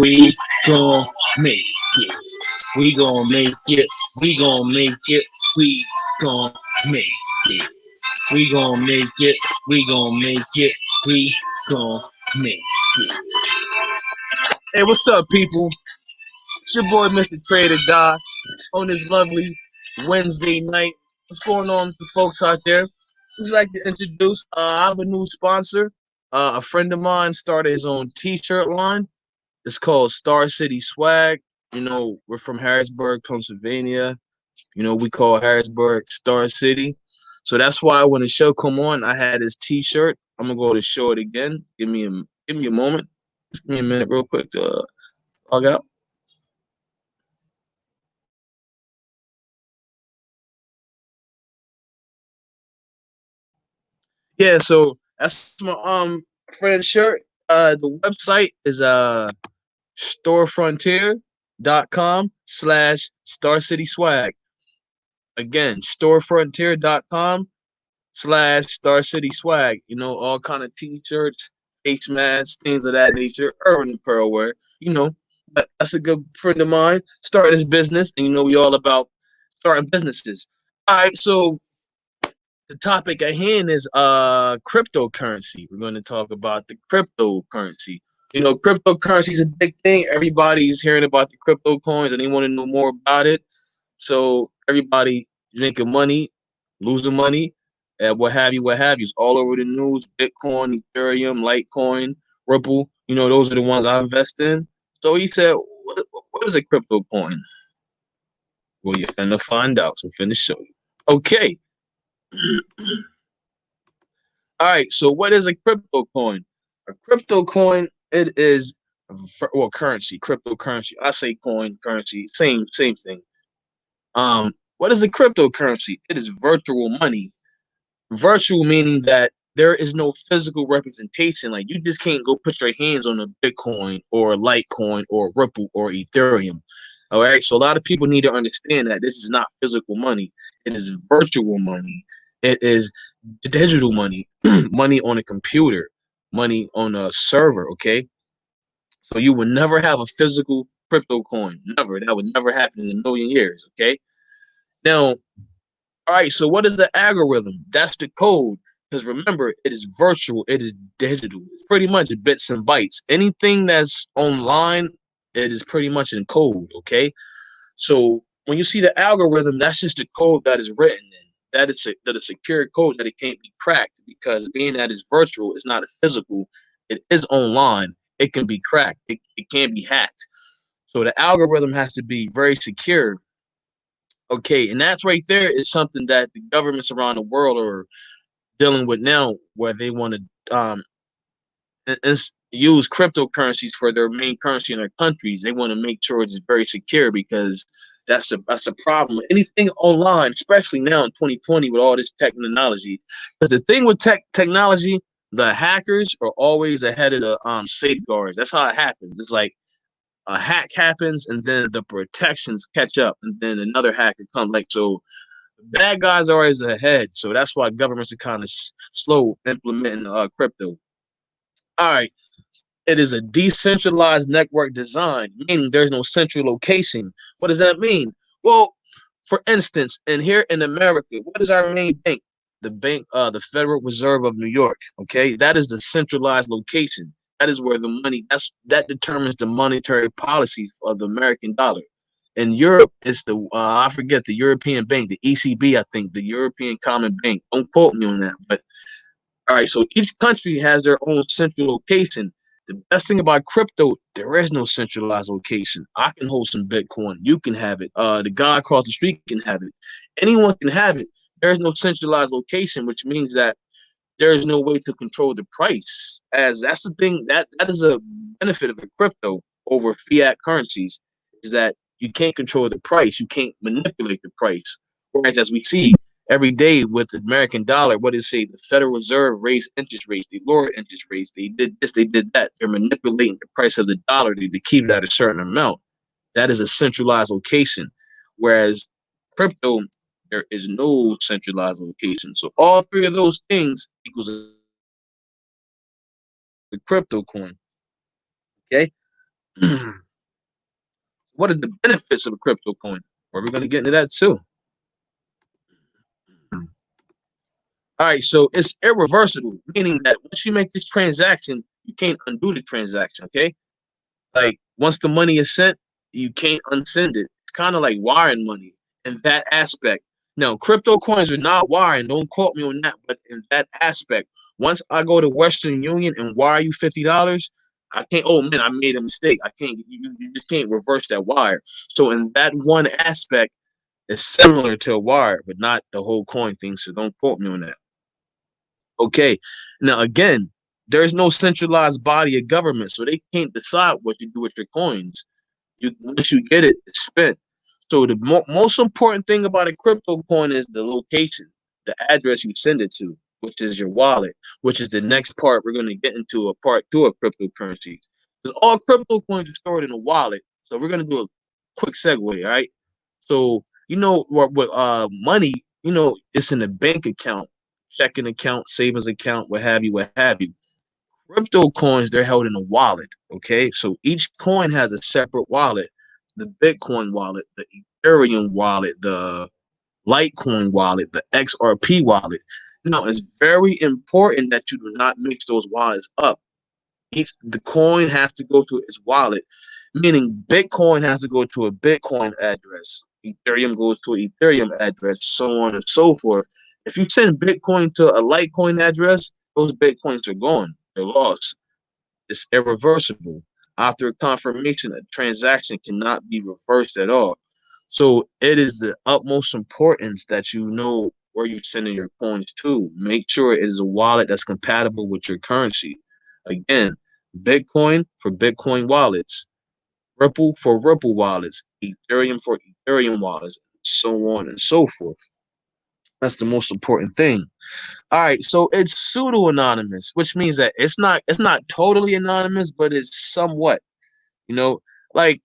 We gon' make it. We gon' make it. We gon' make it. We gon' make it. We gon' make it. We gon' make it. We gon' make it. Hey, what's up, people? It's your boy, Mr. Trader Guy, on this lovely Wednesday night. What's going on with the folks out there? I'd like to introduce, I have a new sponsor. A friend of mine started his own t-shirt line. It's called Star City Swag. You know, we're from Harrisburg, Pennsylvania. You know, we call Harrisburg Star City. So that's why when the show come on, I had his t-shirt. I'm gonna go to show it again. Give me a moment. Just give me a minute real quick to log out. Yeah, so that's my friend's shirt. The website is storefrontier.com/Star City Swag. Again, storefrontier.com/Star City Swag. You know, all kind of t-shirts, face masks, things of that nature, urban apparel wear. You know, but that's a good friend of mine. Started his business, and you know, we all about starting businesses. All right, so the topic at hand is cryptocurrency. We're going to talk about the cryptocurrency. You know, cryptocurrency is a big thing. Everybody's hearing about the crypto coins and they want to know more about it. So everybody making money, losing money, what have you, what have you. It's all over the news. Bitcoin, Ethereum, Litecoin, Ripple. You know, those are the ones I invest in. So he said, what is a crypto coin? Well, you're finna find out. So I'm finna show you. Okay. All right, so what is a crypto coin? A crypto coin, it is well currency, cryptocurrency. I say coin, currency, same thing. What is a cryptocurrency? It is virtual money. Virtual meaning that there is no physical representation. Like you just can't go put your hands on a Bitcoin or Litecoin or Ripple or Ethereum. All right, so a lot of people need to understand that this is not physical money. It is virtual money. It is digital money, money on a computer, money on a server. Okay, so you would never have a physical crypto coin. Never. That would never happen in a million years. Okay. Now, all right. So what is the algorithm? That's the code. Because remember, it is virtual. It is digital. It's pretty much bits and bytes. Anything that's online, it is pretty much in code. Okay. So when you see the algorithm, that's just the code that is written in. That is a secure code that it can't be cracked because being that it's virtual, it's not a physical. It is online. It can be cracked. It can't be hacked. So the algorithm has to be very secure. Okay, and that's right there is something that the governments around the world are dealing with now, where they want to use cryptocurrencies for their main currency in their countries. They want to make sure it's very secure because that's a problem. Anything online, especially now in 2020 with all this technology, because the thing with technology, the hackers are always ahead of the safeguards. That's how it happens. It's like a hack happens and then the protections catch up and then another hacker comes. Like so, bad guys are always ahead. So that's why governments are kind of slow implementing crypto. All right. It is a decentralized network design, meaning there's no central location. What does that mean? Well, for instance, in here in America, what is our main bank? The Federal Reserve of New York. Okay, that is the centralized location. That is where the money. That determines the monetary policies of the American dollar. In Europe, it's the I forget the European Bank, the ECB, I think, the European Common Bank. Don't quote me on that, but all right, so each country has their own central location. The best thing about crypto, there is no centralized location. I can hold some Bitcoin. You can have it. The guy across the street can have it. Anyone can have it. There is no centralized location, which means that there is no way to control the price. As that's the thing that is a benefit of a crypto over fiat currencies, is that you can't control the price. You can't manipulate the price. Whereas as we see every day with the American dollar, what does it say? The Federal Reserve raised interest rates, they lowered interest rates, they did this, they did that. They're manipulating the price of the dollar to keep it at a certain amount. That is a centralized location. Whereas crypto, there is no centralized location. So all three of those things equals a crypto coin. Okay. What are the benefits of a crypto coin? Well, we're going to get into that too. All right, so it's irreversible, meaning that once you make this transaction, you can't undo the transaction. Okay, like once the money is sent, you can't unsend it. It's kind of like wiring money in that aspect. Now, crypto coins are not wiring. Don't quote me on that, but in that aspect, once I go to Western Union and wire you $50, I can't. Oh man, I made a mistake. I can't. You just can't reverse that wire. So in that one aspect, it's similar to a wire, but not the whole coin thing. So don't quote me on that. Okay. Now again, there's no centralized body of government, so they can't decide what to do with your coins. You once you get it, it's spent. So the most important thing about a crypto coin is the location, the address you send it to, which is your wallet, which is the next part we're going to get into a part two of cryptocurrencies. Because all crypto coins are stored in a wallet. So we're going to do a quick segue, all right? So what money, it's in a bank account, checking account, savings account, what have you, what have you. Crypto coins, they're held in a wallet. Okay. So each coin has a separate wallet. The Bitcoin wallet, the Ethereum wallet, the Litecoin wallet, the XRP wallet. It's very important that you do not mix those wallets up. The coin has to go to its wallet, meaning Bitcoin has to go to a Bitcoin address. Ethereum goes to an Ethereum address, so on and so forth. If you send Bitcoin to a Litecoin address, those Bitcoins are gone. They're lost. It's irreversible. After confirmation, a transaction cannot be reversed at all. So it is the utmost importance that you know where you're sending your coins to. Make sure it is a wallet that's compatible with your currency. Again, Bitcoin for Bitcoin wallets, Ripple for Ripple wallets, Ethereum for Ethereum wallets, so on and so forth. That's the most important thing. All right, so it's pseudo anonymous, which means that it's not totally anonymous, but it's somewhat, you know, like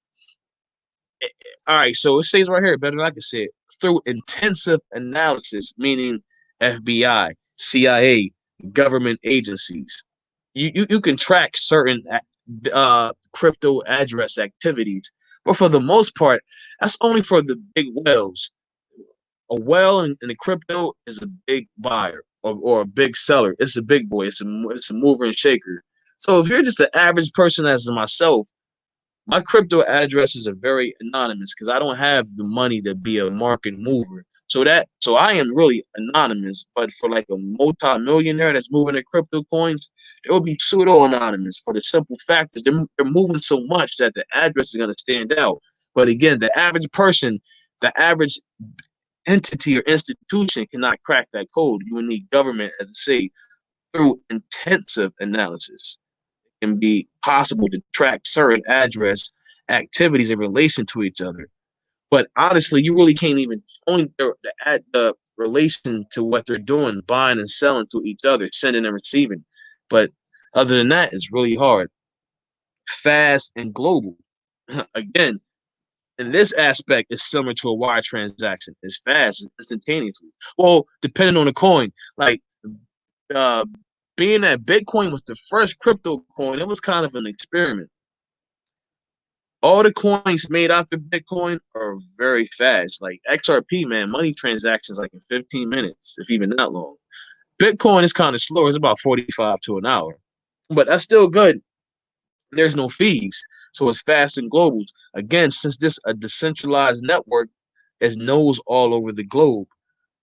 all right, so it says right here, better than I can say it, through intensive analysis, meaning FBI, CIA, government agencies. You can track certain crypto address activities, but for the most part, that's only for the big whales. A whale in the crypto is a big buyer or a big seller. It's a big boy. It's a mover and shaker. So if you're just an average person as myself, my crypto addresses are very anonymous because I don't have the money to be a market mover. So I am really anonymous. But for like a multi-millionaire that's moving their crypto coins, it will be pseudo anonymous for the simple fact is they're moving so much that the address is going to stand out. But again, the average person, the average entity or institution cannot crack that code. You will need government, as I say, through intensive analysis. It can be possible to track certain address activities in relation to each other. But honestly, you really can't even point the relation to what they're doing, buying and selling to each other, sending and receiving. But other than that, it's really hard. Fast and global. Again, in this aspect, it's similar to a wire transaction. It's fast, instantaneously. Well, depending on the coin, like uh, being that Bitcoin was the first crypto coin, it was kind of an experiment. All the coins made after Bitcoin are very fast. Like XRP, man, money transactions like in 15 minutes, if even that long. Bitcoin is kind of slow. It's about 45 to an hour, but that's still good. There's no fees. So it's fast and global. Again, since this a decentralized network, is nodes all over the globe.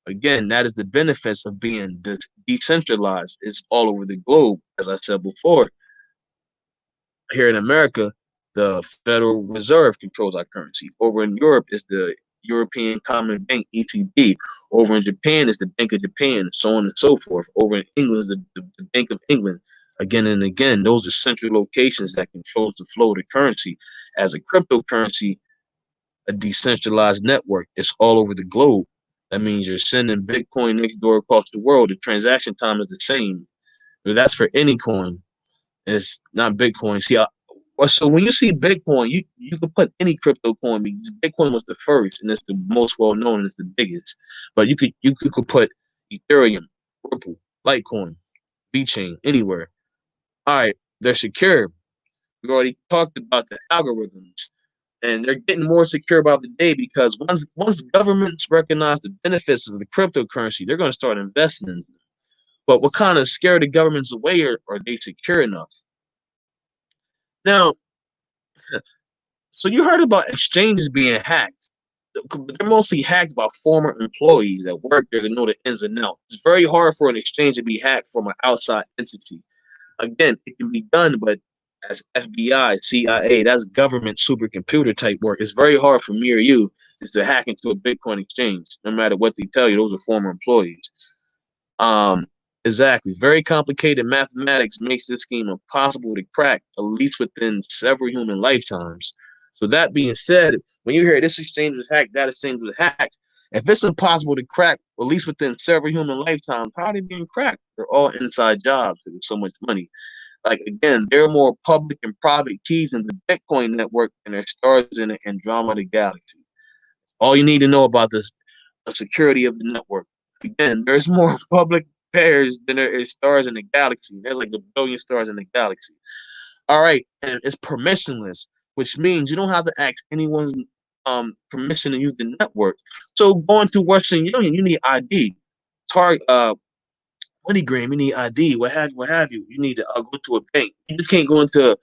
Again, that is the benefits of being decentralized. It's all over the globe. As I said before, here in America, the Federal Reserve controls our currency. Over in Europe is the European Common Bank, ECB. Over in Japan is the Bank of Japan, so on and so forth. Over in England is the Bank of England. Again and again, those are central locations that controls the flow of the currency. As a cryptocurrency, a decentralized network, it's all over the globe. That means you're sending Bitcoin next door across the world. The transaction time is the same. But that's for any coin. It's not Bitcoin. See, so when you see Bitcoin, you can put any crypto coin because Bitcoin was the first and it's the most well known and it's the biggest. But you could put Ethereum, Ripple, Litecoin, VeChain, anywhere. All right, they're secure. We already talked about the algorithms, and they're getting more secure by the day because once governments recognize the benefits of the cryptocurrency, they're going to start investing in them. But what kind of scare the governments away, or are they secure enough? Now, so you heard about exchanges being hacked. They're mostly hacked by former employees that work there to know the ins and outs. It's very hard for an exchange to be hacked from an outside entity. Again, it can be done, but as FBI, CIA, that's government supercomputer type work. It's very hard for me or you just to hack into a Bitcoin exchange, no matter what they tell you. Those are former employees. Um, exactly. Very complicated mathematics makes this scheme impossible to crack, at least within several human lifetimes. So that being said, when you hear this exchange was hacked, that exchange was hacked, if it's impossible to crack, at least within several human lifetimes, how are they being cracked? They're all inside jobs because there's so much money. Like again, there are more public and private keys in the Bitcoin network than there are stars in the Andromeda galaxy. All you need to know about this the security of the network. Again, there's more public pairs than there is stars in the galaxy. There's like a billion stars in the galaxy. All right, and it's permissionless, which means you don't have to ask anyone's permission to use the network. So going to Western Union, you need ID. Target MoneyGram, you need ID. What have you? You need to go to a bank. You just can't go into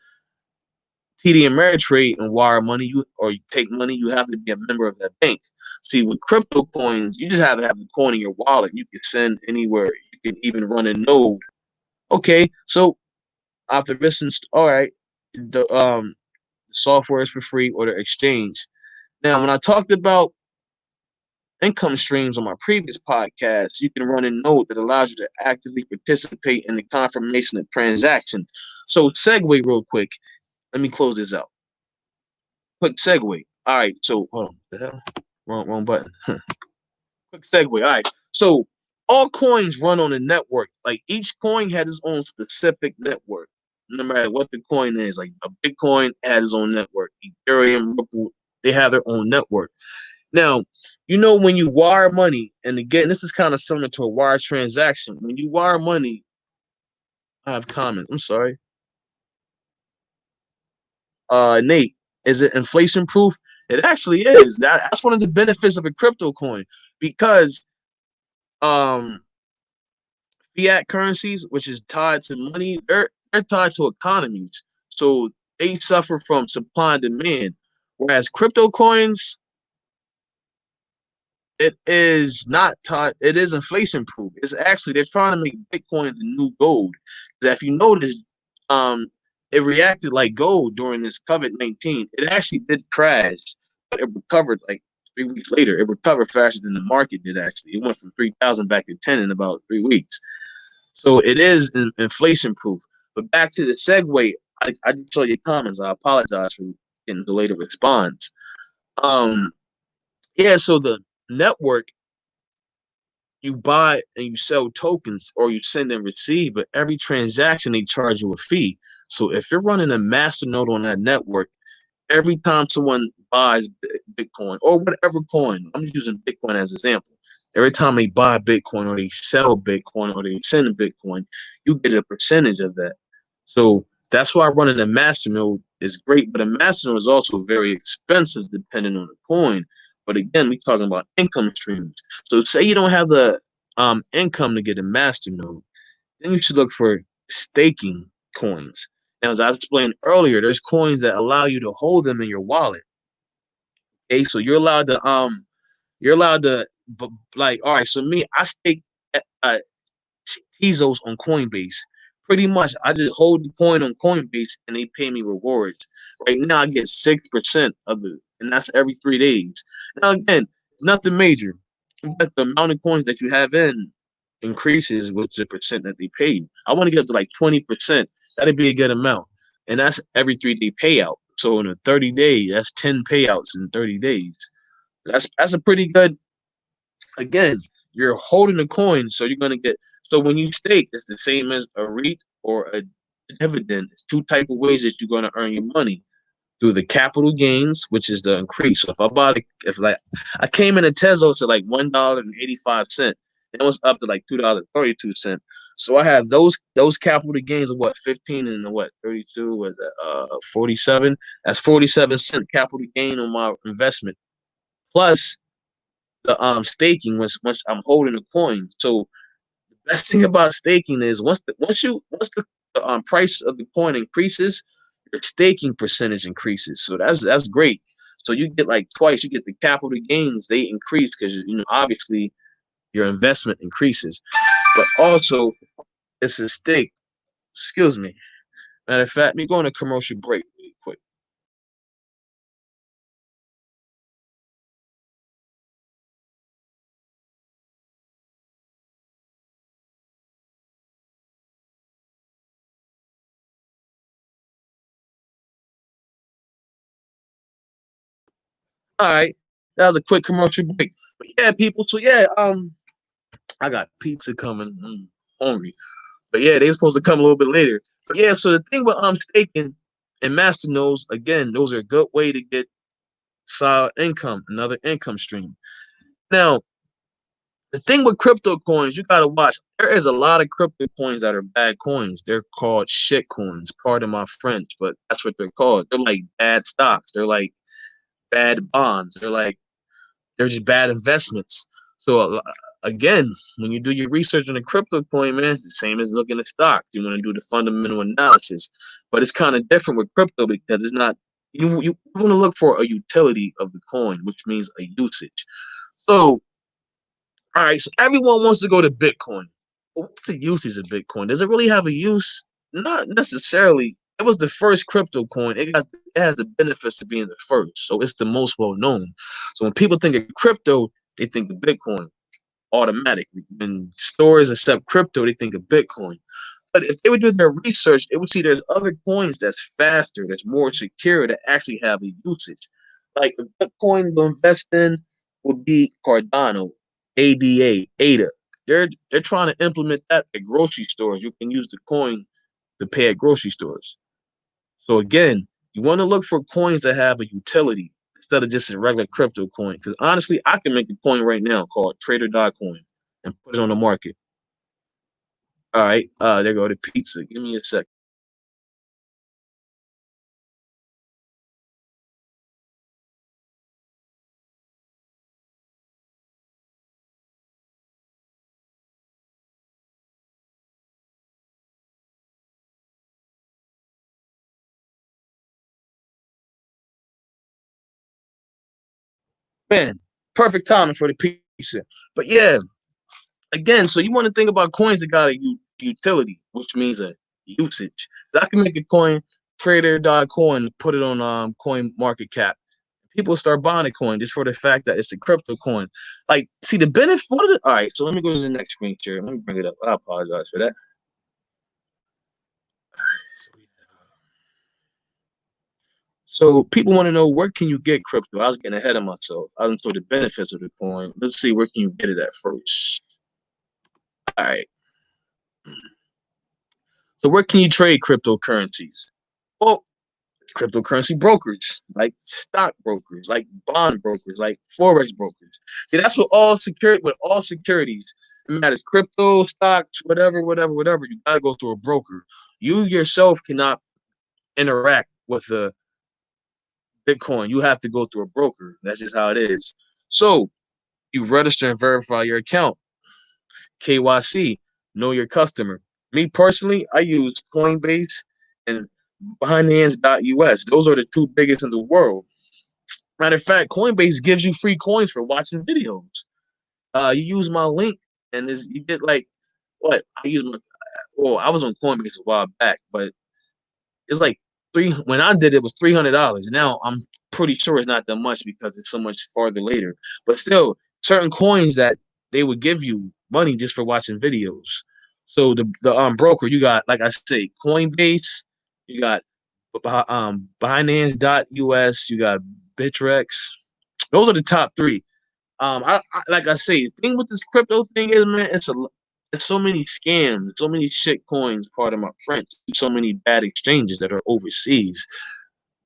TD Ameritrade and wire money, you take money, you have to be a member of that bank. See, with crypto coins, you just have to have the coin in your wallet. You can send anywhere. You can even run a node. Okay, so after this, all right, the software is for free or the exchange. Now, when I talked about income streams on my previous podcast, you can run a node that allows you to actively participate in the confirmation of transaction. So, segue real quick. Let me close this out. Quick segue. All right, so hold on. The hell? Wrong button. Quick segue. All right. So all coins run on a network. Like each coin has its own specific network. No matter what the coin is, like a Bitcoin has its own network. Ethereum, Ripple, they have their own network. Now, when you wire money, and again, this is kind of similar to a wire transaction. When you wire money, I have comments. I'm sorry. Nate, is it inflation proof? It actually is. That's one of the benefits of a crypto coin because um fiat currencies, which is tied to money, they're tied to economies. So they suffer from supply and demand. Whereas crypto coins, it is not tied, it is inflation proof. It's actually they're trying to make Bitcoin the new gold. Because if you notice, um, it reacted like gold during this COVID-19. It actually did crash, but it recovered like 3 weeks later. It recovered faster than the market did actually. It went from 3,000 back to 10 in about 3 weeks. So it is inflation proof. But back to the segue, I just saw your comments. I apologize for getting delayed a response. Um, yeah, so the network, you buy and you sell tokens or you send and receive, but every transaction they charge you a fee. So if you're running a master node on that network, every time someone buys Bitcoin or whatever coin, I'm using Bitcoin as an example. Every time they buy Bitcoin or they sell Bitcoin or they send Bitcoin, you get a percentage of that. So that's why running a masternode is great, but a masternode is also very expensive depending on the coin. But again, we're talking about income streams. So say you don't have the income to get a masternode, then you should look for staking coins. Now, as I explained earlier, there's coins that allow you to hold them in your wallet. Okay, so you're allowed to, like, all right. So me, I stake uh, Tezos on Coinbase. Pretty much, I just hold the coin on Coinbase and they pay me rewards. Right now, I get 6% of it, and that's every 3 days. Now, again, nothing major, but the amount of coins that you have in increases with the percent that they pay you. I want to get up to like 20%. That'd be a good amount, and that's every 3 day payout. So in a 30 day, that's 10 payouts in 30 days. That's a pretty good. Again, you're holding a coin, so you're gonna get. So when you stake, it's the same as a REIT or a dividend. It's two type of ways that you're gonna earn your money through the capital gains, which is the increase. So if I bought it, if like I came in a Tesla to like $1.85, It was up to like $2.32. So I have those capital gains of what 15 and what 32 was 47. That's 47 cent capital gain on my investment plus the staking once I'm holding the coin. So the best thing about staking is once the price of the coin increases, your staking percentage increases. So that's great. So you get like twice. You get the capital gains, they increase because obviously your investment increases, but also it's a stake. Excuse me. Matter of fact, me going to commercial break really quick. All right, that was a quick commercial break. But yeah, people. So yeah, I got pizza coming. Hungry. But yeah, they're supposed to come a little bit later. But yeah, so the thing with staking and master nodes, again, those are a good way to get solid income, another income stream. Now, the thing with crypto coins, you gotta watch. There is a lot of crypto coins that are bad coins. They're called shit coins. Pardon my French, but that's what they're called. They're like bad stocks. They're like bad bonds. They're just bad investments. So again, when you do your research on a crypto coin, man, it's the same as looking at stocks. You want to do the fundamental analysis, but it's kind of different with crypto because it's not. You want to look for a utility of the coin, which means a usage. So, all right, so everyone wants to go to Bitcoin. But what's the usage of Bitcoin? Does it really have a use? Not necessarily. It was the first crypto coin. It has the benefits of being the first, so it's the most well known. So when people think of crypto, they think of Bitcoin automatically. When stores accept crypto, they think of Bitcoin. But if they would do their research, they would see there's other coins that's faster, that's more secure, that actually have a usage. Like a good coin to invest in would be Cardano, ADA. They're trying to implement that at grocery stores. You can use the coin to pay at grocery stores. So again, you want to look for coins that have a utility instead of just a regular crypto coin. Because honestly, I can make a coin right now called Trader.coin and put it on the market. All right, there go the pizza. Give me a sec. Man, perfect timing for the pizza. But yeah, again, so you want to think about coins that got a utility, which means a usage. So I can make a coin, Trader.coin, put it on coin market cap. People start buying a coin just for the fact that it's a crypto coin. Like, see the benefit. All right, so let me go to the next screen share. Let me bring it up. I apologize for that. So people want to know where can you get crypto. I was getting ahead of myself. I didn't know the benefits of the coin. Let's see where can you get it at first. All right. So where can you trade cryptocurrencies? Well, cryptocurrency brokers, like stock brokers, like bond brokers, like forex brokers. See, that's what all securities. It matters crypto, stocks, whatever. You gotta go through a broker. You yourself cannot interact with the Bitcoin. You have to go through a broker. That's just how it is. So you register and verify your account. KYC, know your customer. Me personally, I use Coinbase and Binance.us. Those are the two biggest in the world. Matter of fact, Coinbase gives you free coins for watching videos. You use my link and you get like what I use my. Well, I was on Coinbase a while back, but it's like three. When I did it was $300. Now I'm pretty sure it's not that much because it's so much farther later. But still, certain coins that they would give you money just for watching videos. So the broker you got, like I say, Coinbase, you got Binance.us, you got Bittrex. Those are the top three. Like I say, the thing with this crypto thing is, man, it's so many scams, so many shit coins. Part of my French, so many bad exchanges that are overseas.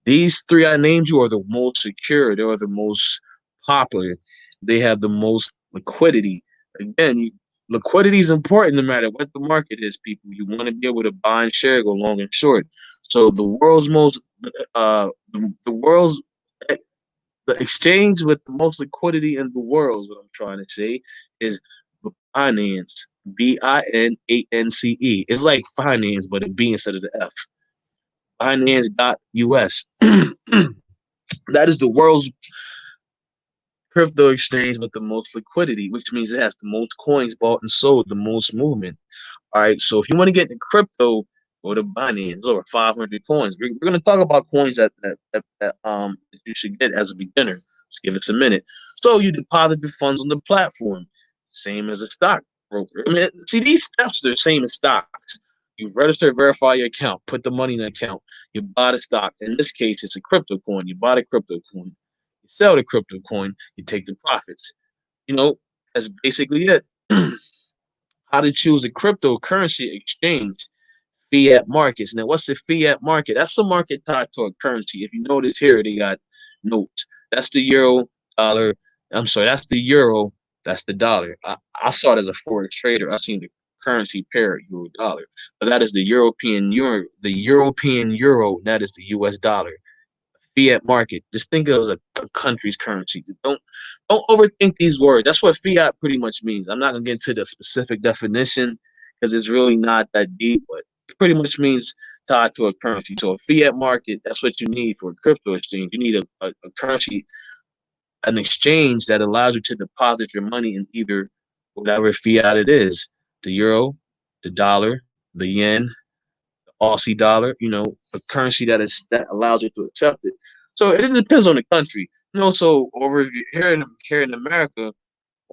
These three I named you are the most secure. They are the most popular. They have the most liquidity. Again, liquidity is important no matter what the market is, people. You want to be able to buy and share, go long and short. So the world's the exchange with the most liquidity in the world is what I'm trying to say is Binance. Binance. It's like finance, but a B instead of the F. Binance.us. That is the world's crypto exchange with the most liquidity, which means it has the most coins bought and sold, the most movement. All right, so if you want to get into crypto, go to Binance. Over 500 coins. We're going to talk about coins that you should get as a beginner. Just give us a minute. So you deposit the funds on the platform, same as a stock broker. I mean, see, these steps are the same as stocks. You register, verify your account, put the money in the account. You buy the stock. In this case, it's a crypto coin. You buy the crypto coin. You sell the crypto coin. You take the profits. You know, that's basically it. How to choose a cryptocurrency exchange, fiat markets. Now, what's the fiat market? That's a market tied to a currency. If you notice here, they got notes. That's the euro, dollar. I'm sorry, that's the euro. That's the dollar. I saw it as a forex trader. I seen the currency pair euro dollar, but that is the European euro. The European euro. That is the U.S. dollar. Fiat market. Just think of it as a country's currency. Don't overthink these words. That's what fiat pretty much means. I'm not gonna get into the specific definition because it's really not that deep, but it pretty much means tied to a currency. So a fiat market, that's what you need for a crypto exchange. You need a currency, an exchange that allows you to deposit your money in either whatever fiat it is, the euro, the dollar, the yen, Aussie dollar, a currency that allows you to accept it. So it depends on the country. So over here in America,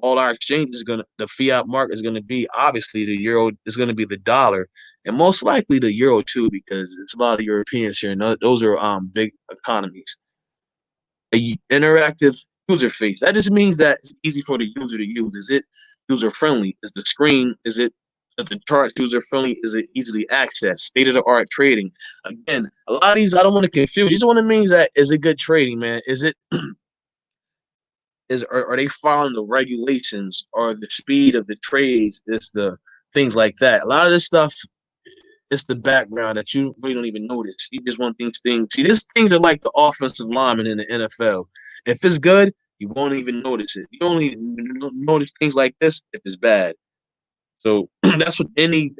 all our exchange is gonna the fiat market is gonna be obviously the euro is gonna be the dollar, and most likely the euro too, because it's a lot of Europeans here, and those are big economies. A interactive user face. That just means that it's easy for the user to use. Is it user friendly? Is the screen? Is the chart user friendly? Is it easily accessed? State of the art trading. Again, a lot of these I don't want to confuse. These one of means that is it good trading, man? Is it are they following the regulations or the speed of the trades? Is the things like that. A lot of this stuff it's the background that you really don't even notice. You just want things. See, these things are like the offensive lineman in the NFL. If it's good, you won't even notice it. You only notice things like this if it's bad. So that's what any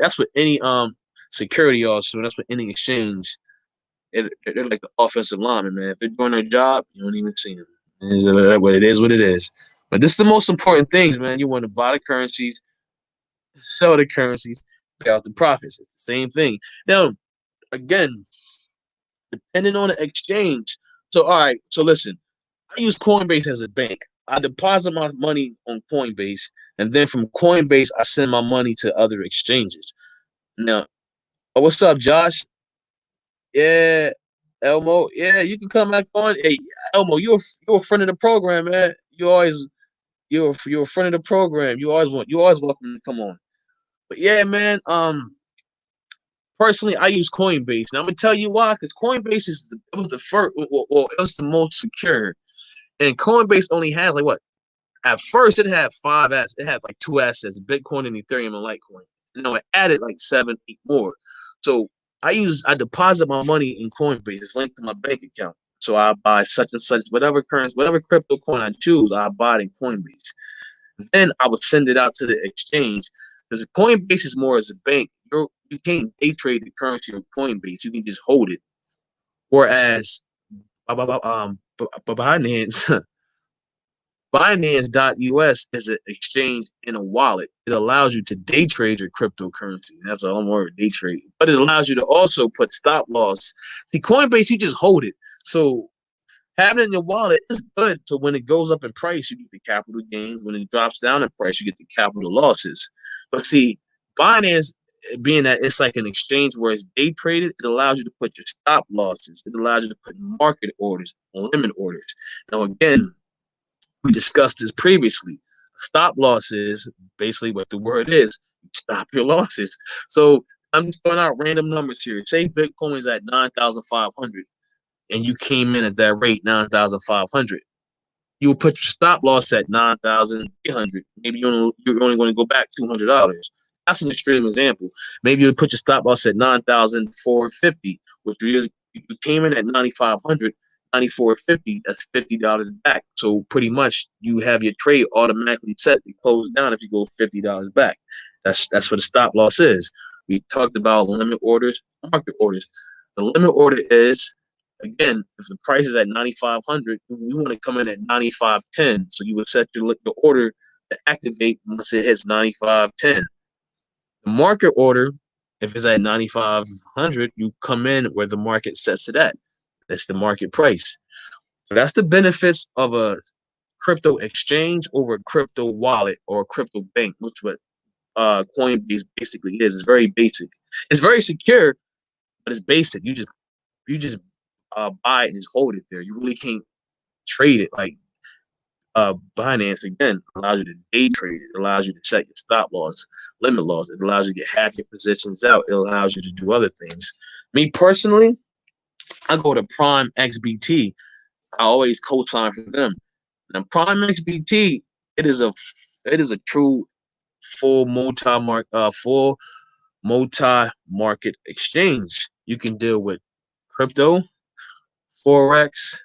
security also. That's what any exchange. They're like the offensive lineman, man. If they're doing their job, you don't even see them. It is what it is. But this is the most important things, man. You want to buy the currencies, sell the currencies, pay out the profits. It's the same thing. Now, again, depending on the exchange. So, all right. So, listen, I use Coinbase as a bank. I deposit my money on Coinbase, and then from Coinbase, I send my money to other exchanges. Now, what's up, Josh? Yeah, Elmo. Yeah, you can come back on. Hey, Elmo, you're a friend of the program, man. You're a friend of the program. You always welcome to come on. But yeah, man. Personally, I use Coinbase. Now I'm gonna tell you why, because Coinbase it was the first, well, it was the most secure, and Coinbase only has like what? At first, it had five assets. It had like two assets: Bitcoin and Ethereum and Litecoin. It added like 7, 8 more. So I deposit my money in Coinbase. It's linked to my bank account. So I buy such and such, whatever currency, whatever crypto coin I choose, I buy it in Coinbase. Then I would send it out to the exchange because Coinbase is more as a bank. You can't day trade the currency on Coinbase. You can just hold it. Whereas Binance, Binance.us is an exchange in a wallet. It allows you to day trade your cryptocurrency. That's all I'm worried, day trade. But it allows you to also put stop loss. See, Coinbase, you just hold it. So having it in your wallet is good. So when it goes up in price, you get the capital gains. When it drops down in price, you get the capital losses. But see, Binance, being that it's like an exchange where it's day traded, it allows you to put your stop losses. It allows you to put market orders, limit orders. Now, again, we discussed this previously. Stop loss is basically what the word is. Stop your losses. So I'm just throwing out random numbers here. Say Bitcoin is at 9,500 and you came in at that rate, 9,500. You will put your stop loss at 9,300. Maybe you're only going to go back $200. That's an extreme example. Maybe you put your stop loss at 9,450, which is you came in at 9,500. 9,450. That's $50 back. So pretty much you have your trade automatically set to close down if you go $50 back. That's what a stop loss is. We talked about limit orders, market orders. The limit order is, again, if the price is at 9,500, you want to come in at 9,510. So you would set your order to activate once it hits 9,510. The market order, if it's at 9,500, you come in where the market sets it at. That's the market price. So that's the benefits of a crypto exchange over a crypto wallet or a crypto bank, which what Coinbase basically is. It's very basic. It's very secure, but it's basic. You just buy it and just hold it there. You really can't trade it like Binance. Again, allows you to day trade it. It allows you to set your stop loss, limit loss. It allows you to get half your positions out. It allows you to do other things. Me personally, I go to Prime XBT. I always co-sign for them. Now Prime XBT, it is a it is a true full multi-market exchange. You can deal with crypto, forex,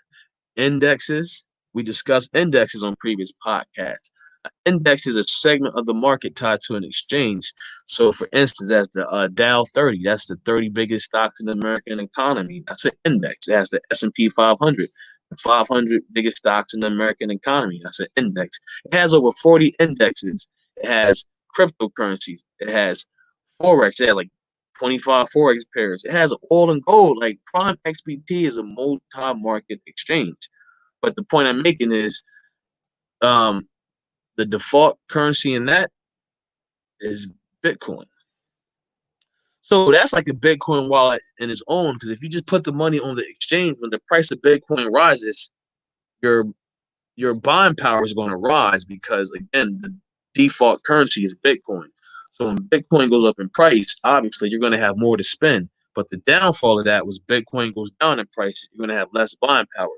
indexes. We discussed indexes on previous podcasts. An index is a segment of the market tied to an exchange. So, for instance, that's the Dow 30. That's the 30 biggest stocks in the American economy. That's an index. It has the S&P 500, the 500 biggest stocks in the American economy. That's an index. It has over 40 indexes. It has cryptocurrencies. It has forex. It has like 25 forex pairs. It has oil and gold. Like Prime XBT is a multi-market exchange. But the point I'm making is um, the default currency in that is Bitcoin. So that's like a Bitcoin wallet in its own. Because if you just put the money on the exchange, when the price of Bitcoin rises, your your buying power is going to rise because again, the default currency is Bitcoin. So when Bitcoin goes up in price, obviously you're going to have more to spend. But the downfall of that was Bitcoin goes down in price, you're going to have less buying power.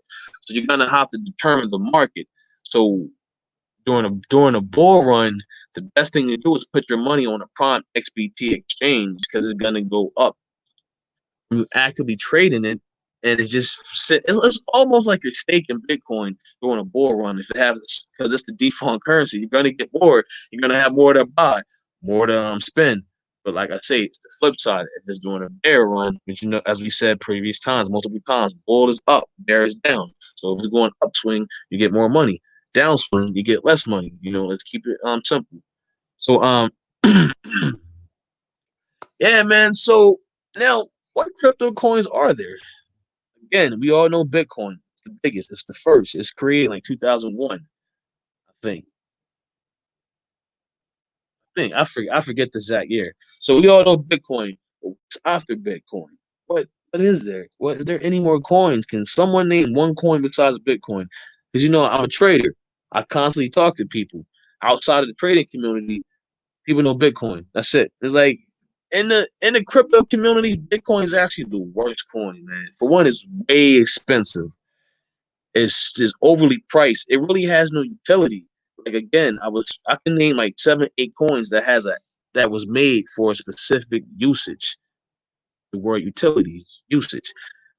So you're going to have to determine the market. So during a bull run, the best thing to do is put your money on a Prime XBT exchange because it's gonna go up. You actively trading it, and it's almost like you're staking Bitcoin during a bull run. If it has because it's the default currency, you're gonna get more. You're gonna have more to buy, more to spend. But like I say, it's the flip side. If it's doing a bear run, which as we said previous times, multiple times, bull is up, bear is down. So if it's going upswing, you get more money. Downswing, you get less money. Let's keep it simple. So yeah, man. So now, what crypto coins are there? Again, we all know Bitcoin. It's the biggest. It's the first. It's created like 2001, I think. I forget the exact year. So we all know Bitcoin. But what's after Bitcoin? What is there? What is there any more coins? Can someone name one coin besides Bitcoin? Because I'm a trader. I constantly talk to people outside of the trading community. People know Bitcoin. That's it. It's like in the crypto community, Bitcoin is actually the worst coin, man. For one, it's way expensive. It's just overly priced. It really has no utility. Like again, I can name like 7, 8 coins that was made for a specific usage. The word utility usage.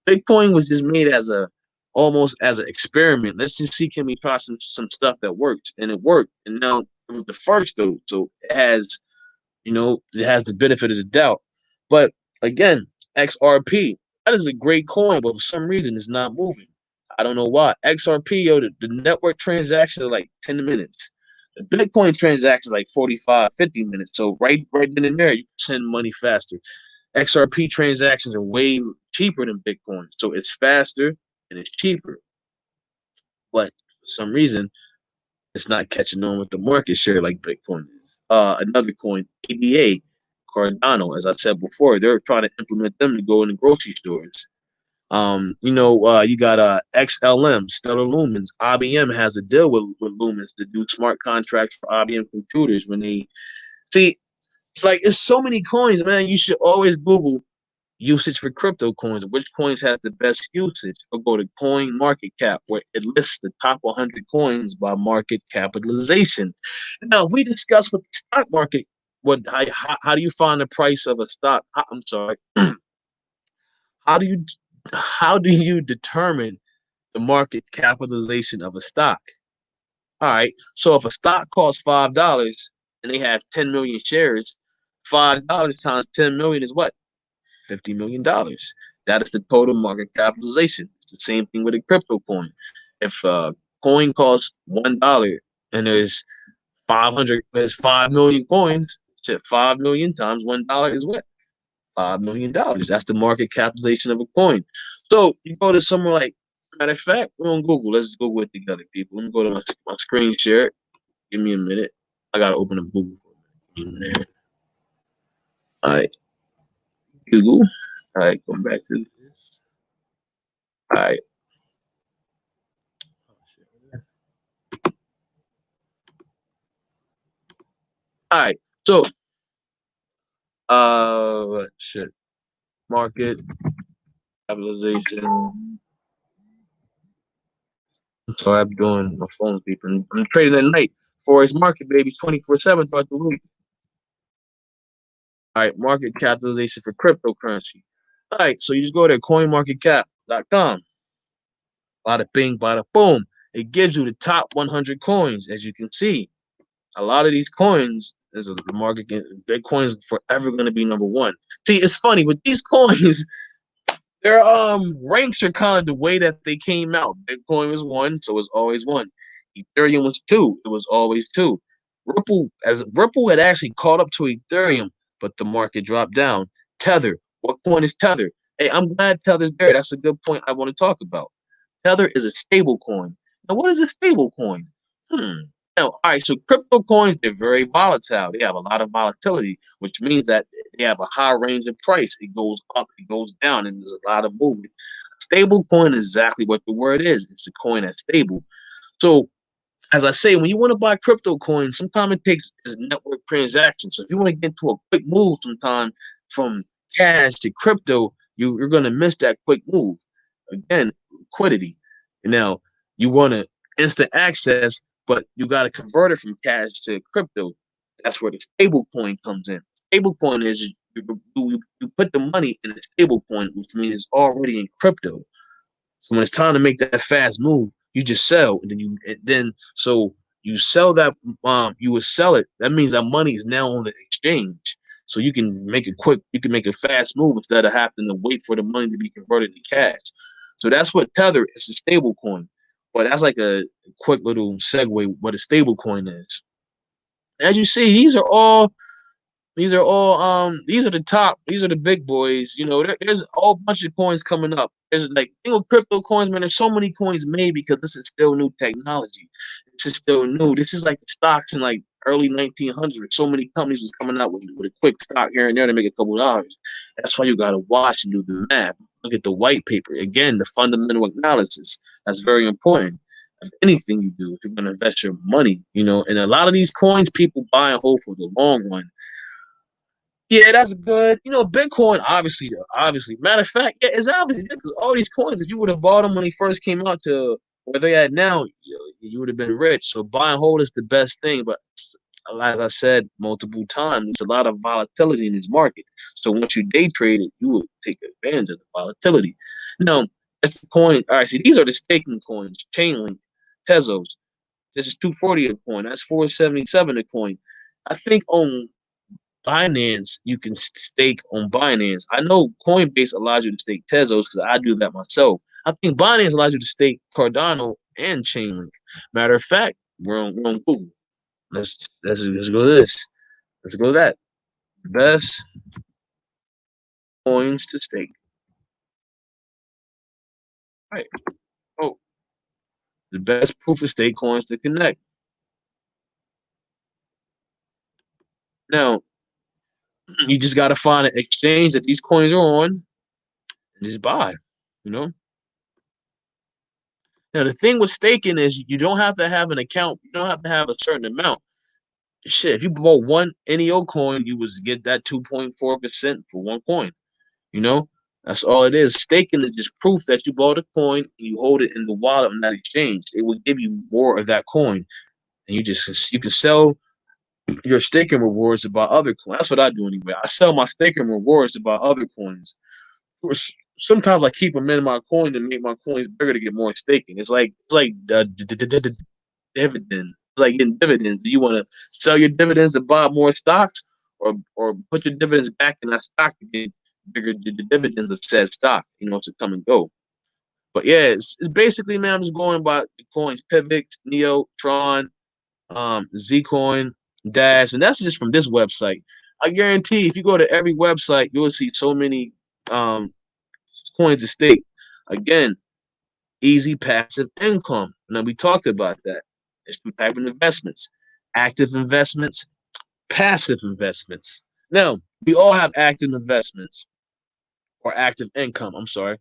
Bitcoin was just made as a almost as an experiment. Let's just see, can we try some stuff that worked, and it worked. And now it was the first though, so it has the benefit of the doubt. But again, XRP, that is a great coin, but for some reason it's not moving. I don't know why. XRP, the network transactions are like 10 minutes. The Bitcoin transactions like 45, 50 minutes. So right then and there, you can send money faster. XRP transactions are way cheaper than Bitcoin. So it's faster and it's cheaper. But for some reason, it's not catching on with the market share like Bitcoin is. Another coin, ADA, Cardano, as I said before, they're trying to implement them to go in the grocery stores. You got XLM, Stellar Lumens. IBM has a deal with Lumens to do smart contracts for IBM computers when they see, like, it's so many coins, man. You should always Google usage for crypto coins. Which coins has the best usage? Or go to Coin Market Cap, where it lists the top 100 coins by market capitalization. Now, if we discuss with the stock market, how do you find the price of a stock? I'm sorry. How do you determine the market capitalization of a stock? All right. So if a stock costs $5 and they have 10 million shares, $5 times 10 million is what? $50 million. That is the total market capitalization. It's the same thing with a crypto coin. If a coin costs $1 and there's 5 million coins, shit, 5 million times $1 is what? $5 million. That's the market capitalization of a coin. So you go to somewhere like, matter of fact, we're on Google. Let's Google it together, people. Let me go to my screen share. Give me a minute. I gotta open up Google for a minute. All right, Google. All right, come back to this. All right. All right. So, shit. Market capitalization. So I'm doing my phone's beeping. I'm trading at night. Forex market, baby, 24/7 throughout the week. All right, market capitalization for cryptocurrency. All right, so you just go to coinmarketcap.com. Bada bing, bada boom. It gives you the top 100 coins, as you can see. A lot of these coins, there's a market. Bitcoin is forever going to be number one. See, it's funny with these coins. Their ranks are kind of the way that they came out. Bitcoin was one, so it's always one. Ethereum was two, it was always two. Ripple had actually caught up to Ethereum, but the market dropped down. Tether, what coin is Tether? Hey, I'm glad Tether's there. That's a good point I want to talk about. Tether is a stable coin. Now, what is a stable coin? Now, all right, so crypto coins, they're very volatile. They have a lot of volatility, which means that they have a high range of price. It goes up, it goes down, and there's a lot of movement. Stable coin is exactly what the word is. It's a coin that's stable. So, as I say, when you want to buy crypto coins, sometimes it takes a network transaction. So if you want to get to a quick move sometime from cash to crypto, you're going to miss that quick move. Again, liquidity. Now, you want to instant access, but you got to convert it from cash to crypto. That's where the stable coin comes in. Stable coin is you put the money in a stable coin, which means it's already in crypto. So when it's time to make that fast move, you just sell, and so you sell that. You would sell it. That means that money is now on the exchange. So you can make it quick. You can make a fast move instead of having to wait for the money to be converted to cash. So that's what Tether is, a stable coin. But that's like a quick little segue what a stable coin is. As you see, these are the top, these are the big boys. There's a whole bunch of coins coming up. There's like crypto coins, man. There's so many coins made because this is still new technology. This is still new. This is like the stocks in like early 1900s. So many companies was coming out with a quick stock here and there to make a couple dollars. That's why you gotta watch and do the math. Look at the white paper. Again, the fundamental analysis. That's very important of anything you do if you're gonna invest your money, and a lot of these coins people buy and hold for the long run. Yeah, that's good. Bitcoin, obviously. Matter of fact, yeah, it's obviously good because all these coins, if you would have bought them when they first came out to where they at now, you would have been rich. So buy and hold is the best thing. But as I said multiple times, there's a lot of volatility in this market. So once you day trade it, you will take advantage of the volatility. Now, that's the coin. All right, see, these are the staking coins, Chainlink, Tezos. This is 240 a coin. That's 477 a coin. I think on Binance, you can stake on Binance. I know Coinbase allows you to stake Tezos because I do that myself. I think Binance allows you to stake Cardano and Chainlink. Matter of fact, we're on Google. Let's go to this. Let's go to that. Best coins to stake. Right. Oh, the best proof of stake coins to connect. Now, you just got to find an exchange that these coins are on and just buy. You know. Now the thing with staking is you don't have to have an account. You don't have to have a certain amount. Shit, if you bought one NEO coin, you was get that 2.4% for one coin. You know, That's all it is. Staking is just proof that you bought a coin and you hold it in the wallet on that exchange. It will give you more of that coin, and you can sell your staking rewards to buy other coins. That's what I do anyway. I sell my staking rewards to buy other coins. Sometimes I keep them in my coin to make my coins bigger to get more staking. It's like dividend. It's like getting dividends. Do you want to sell your dividends to buy more stocks, or put your dividends back in that stock to get bigger the dividends of said stock? To come and go. But yeah, it's basically, man, I'm just going by the coins: Pivot, Neo, Tron, Zcoin, Dash, and that's just from this website. I guarantee if you go to every website, you'll see so many um coins to stake. Again, easy passive income. Now we talked about that. There's two types of investments: active investments, passive investments. Now we all have active investments or active income. I'm sorry.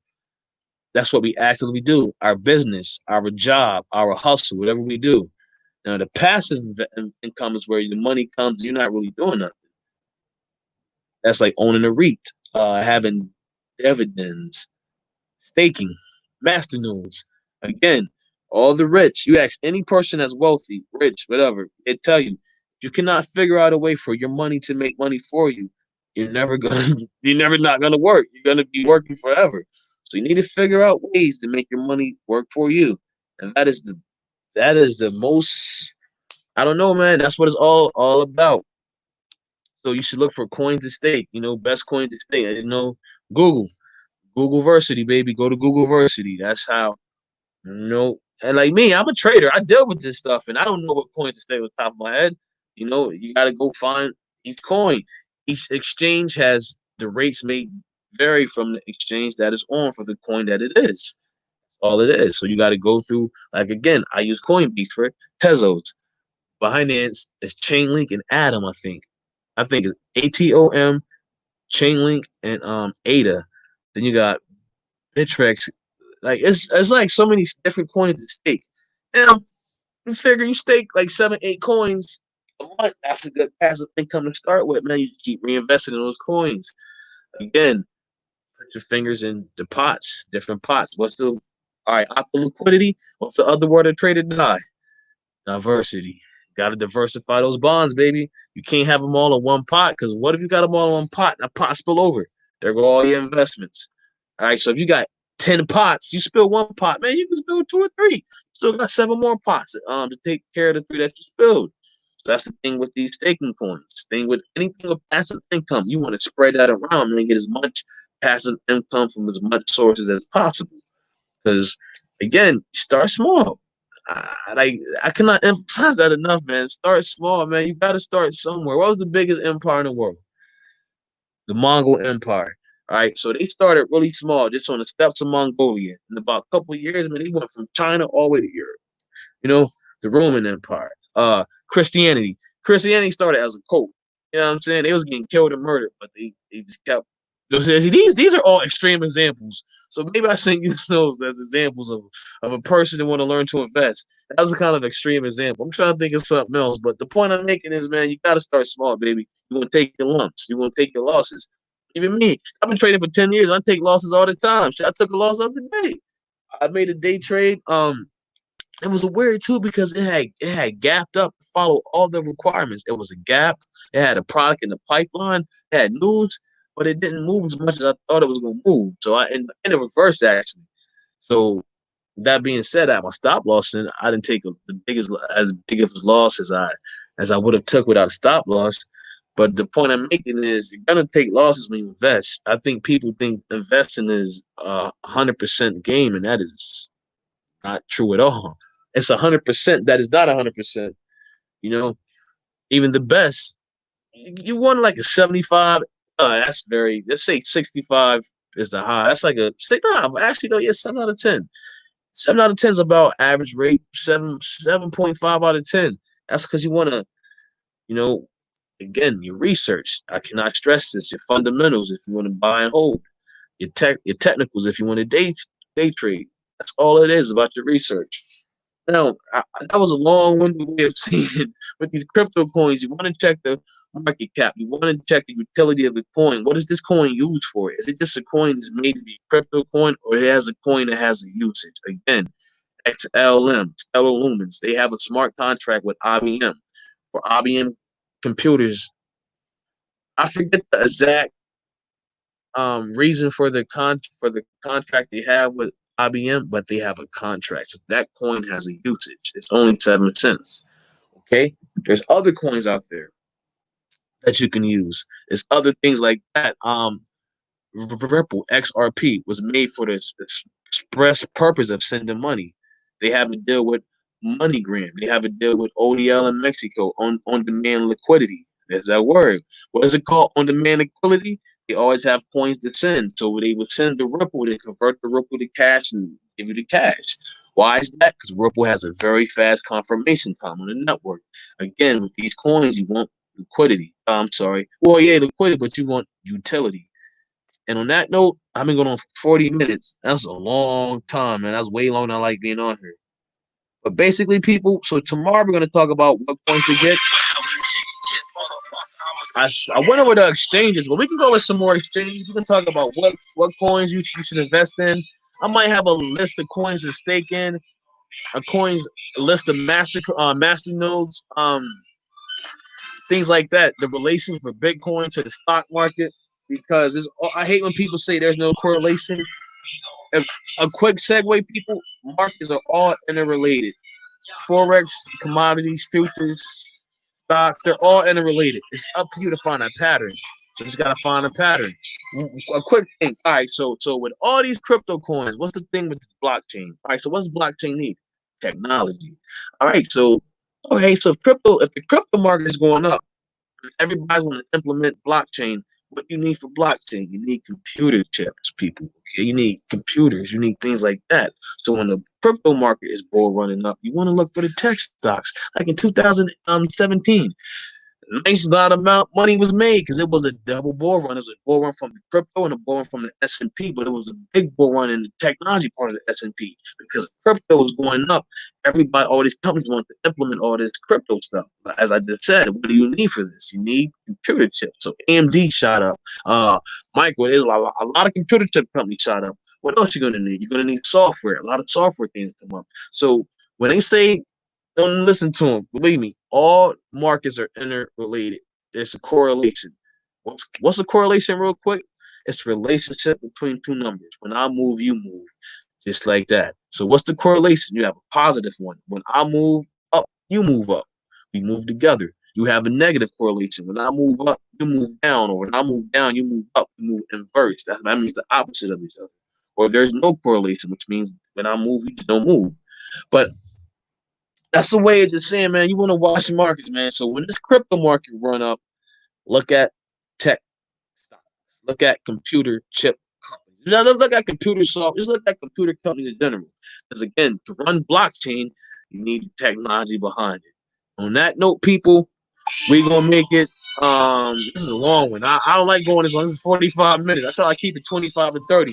That's what we actively do. Our business, our job, our hustle, whatever we do. Now the passive income is where the money comes. You're not really doing nothing. That's like owning a REIT, having dividends, staking, masternodes. Again, all the rich. You ask any person that's wealthy, rich, whatever, they tell you, if you cannot figure out a way for your money to make money for you, you're never not gonna work. You're gonna be working forever. So you need to figure out ways to make your money work for you. And that is the most, I don't know, man. That's what it's all about. So you should look for coins to stake, best coins to stake. Google. Google Versity, baby. Go to Google Versity. That's how. And like me, I'm a trader. I deal with this stuff, and I don't know what coins to stay on top of my head. You got to go find each coin. Each exchange has the rates may vary from the exchange that is on for the coin that it is. All it is. So you got to go through. Like again, I use Coinbase for Tezos. Binance is Chainlink and Atom. I think it's ATOM, Chainlink, and ADA. Then you got Bittrex. Like it's like so many different coins to stake. Now you figure you stake like 7, 8 coins a month. That's a good passive income to start with, man. You keep reinvesting in those coins. Again, put your fingers in the pots, different pots. All right, optimal liquidity? What's the other word of trader die? Diversity. Got to diversify those bonds, baby. You can't have them all in one pot, because what if you got them all in one pot and that pot spill over? There go all your investments. All right, so if you got 10 pots, you spill one pot, man, you can spill two or three. Still got 7 more pots to take care of the 3 that you spilled. So that's the thing with these staking coins. Thing with anything with passive income, you want to spread that around and get as much passive income from as much sources as possible. Because again, start small. I cannot emphasize that enough, man. Start small, man. You got to start somewhere. What was the biggest empire in the world? The Mongol Empire. All right, so they started really small, just on the steppes of Mongolia. In about a couple of years, man, they went from China all the way to Europe. You know, the Roman Empire, Christianity. Christianity started as a cult. You know what I'm saying? They was getting killed and murdered, but they just kept. These are all extreme examples. So maybe I sent you those as examples of a person that want to learn to invest. That was a kind of extreme example. I'm trying to think of something else, but the point I'm making is, man, you got to start small, baby. You want to take your lumps. You want to take your losses. Even me, I've been trading for 10 years. I take losses all the time. I took a loss the other day. I made a day trade. It was weird too because it had gapped up to follow all the requirements. It was a gap. It had a product in the pipeline. It had news, but it didn't move as much as I thought it was going to move. So in the reverse actually. So that being said, I had my stop loss and I didn't take the biggest as big of a loss as I would have took without a stop loss. But the point I'm making is you're gonna take losses when you invest. I think people think investing is 100% game, and that is not true at all. It's 100% that is not 100%. You know, even the best, you won like a 75. That's very. Let's say 65 is the high. That's like a six. No, actually, no. Yeah, 7 out of 10. 7 out of 10 is about average rate. 7.5 out of 10. That's because you want to, you know, again, your research. I cannot stress this. Your fundamentals, if you want to buy and hold. Your technicals, if you want to day trade. That's all it is about your research. Now, that was a long-winded way of saying with these crypto coins, you want to check the market cap. You want to check the utility of the coin. What is this coin used for? Is it just a coin that's made to be crypto coin, or it has a coin that has a usage? Again, XLM, Stellar Lumens, they have a smart contract with IBM. For IBM computers, I forget the exact reason for the contract they have with IBM, but they have a contract. So that coin has a usage. It's only 7 cents. Okay, there's other coins out there that you can use. There's other things like that. Ripple XRP was made for this express purpose of sending money. They have a deal with MoneyGram. They have a deal with ODL in Mexico on demand liquidity. There's that word. What is it called? On demand liquidity. They always have coins to send. So they would send the Ripple, they convert the Ripple to cash and give you the cash. Why is that? Because Ripple has a very fast confirmation time on the network. Again, with these coins, you want liquidity. I'm sorry. Well, yeah, liquidity, but you want utility. And on that note, I've been going on for 40 minutes. That's a long time, man. That's way longer than I like being on here. But basically, people, so tomorrow we're going to talk about what coins to get. I went over the exchanges, but we can go with some more exchanges. We can talk about what coins you should invest in. I might have a list of coins to stake in, a list of master nodes, things like that. The relation for Bitcoin to the stock market, because I hate when people say there's no correlation. A quick segue, people, markets are all interrelated. Forex, commodities, futures, stocks, they're all interrelated. It's up to you to find a pattern. So you just gotta find a pattern. A quick thing. All right, so with all these crypto coins, what's the thing with this blockchain? All right, so what's blockchain need? Technology. All right, so if the crypto market is going up, everybody want to implement blockchain. What you need for blockchain? You need computer chips, people. Okay, you need computers. You need things like that. So when the crypto market is bull running up, you want to look for the tech stocks. Like in 2017, nice lot amount money was made because it was a double bull run. It was a bull run from the crypto and a bull run from the S&P, but it was a big bull run in the technology part of the S&P because crypto was going up. Everybody, all these companies want to implement all this crypto stuff. But as I just said, what do you need for this? You need computer chips. So AMD shot up. Michael, there's a lot of computer chip companies shot up. What else you gonna need? You're gonna need software. A lot of software things come up. So when they say don't listen to them. Believe me, all markets are interrelated. There's a correlation. What's a correlation, real quick? It's a relationship between two numbers. When I move, you move, just like that. So what's the correlation? You have a positive one. When I move up, you move up. We move together. You have a negative correlation. When I move up, you move down, or when I move down, you move up. You move inverse. That means the opposite of each other. Or there's no correlation, which means when I move, you just don't move. But that's the way of just saying, man, you want to watch the markets, man. So when this crypto market run up, look at tech stocks. Look at computer chip companies. Look at computer software. Just look at computer companies in general. Because again, to run blockchain, you need the technology behind it. On that note, people, we're gonna make it. This is a long one. I don't like going this long. This is 45 minutes. I try to keep it 25 to 30.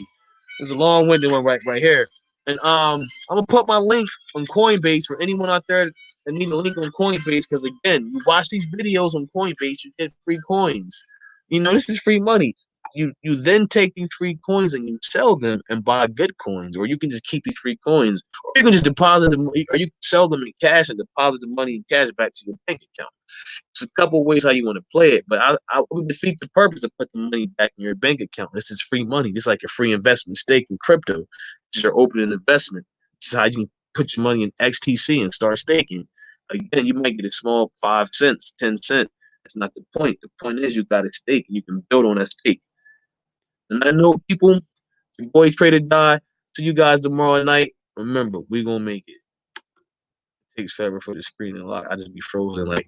This is a long-winded one right here. And I'm gonna put my link on Coinbase for anyone out there that need a link on Coinbase. Because again, you watch these videos on Coinbase, you get free coins. You know, this is free money. You then take these free coins and you sell them and buy good coins, or you can just keep these free coins, or you can just deposit them, or you can sell them in cash and deposit the money in cash back to your bank account. It's a couple ways how you want to play it, but I would defeat the purpose of putting the money back in your bank account. This is free money, just like a free investment stake in crypto. This is your opening investment. This is how you can put your money in XTC and start staking. Again, you might get a small 5 cents, 10 cents. That's not the point. The point is you got a stake and you can build on that stake. And I know people, your boy Trader Die. See you guys tomorrow night. Remember, we gonna make it. It takes forever for the screen to lock. I just be frozen like